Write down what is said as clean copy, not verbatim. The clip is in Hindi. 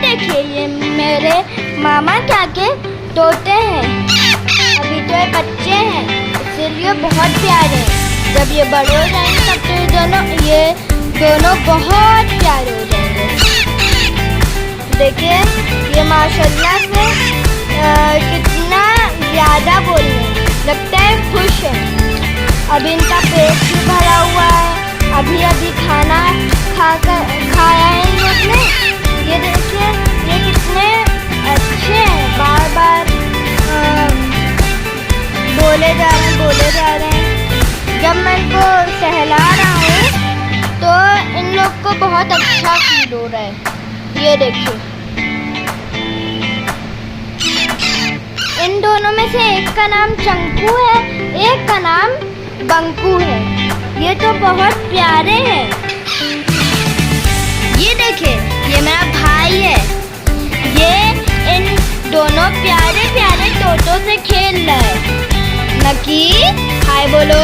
देखिए, ये मेरे मामा क्या के तोते हैं। अभी तो ये बच्चे हैं, इसीलिए बहुत प्यारे हैं। जब ये बड़े हो जाएंगे तब तो ये दोनों बहुत प्यारे हो जाएंगे। देखिए ये माशाल्लाह से कितना ज़्यादा बोल रहे हैं, लगता है खुश है। अभी इनका पेट भी भरा हुआ है, अभी खाना खाया है इन लोग ने। ये देखिए ये कितने अच्छे हैं, बार बार बोले जा रहे हैं। जब मैं इनको सहला रहा हूँ तो इन लोग को बहुत अच्छा फील हो रहा है। ये देखिए इन दोनों में से एक का नाम चंकू है, एक का नाम बंकू है। ये तो बहुत प्यारे हैं। ये देखिए ये मेरा भाई है, ये इन दोनों प्यारे प्यारे तोतों से खेल रहा है। नकी हाय बोलो।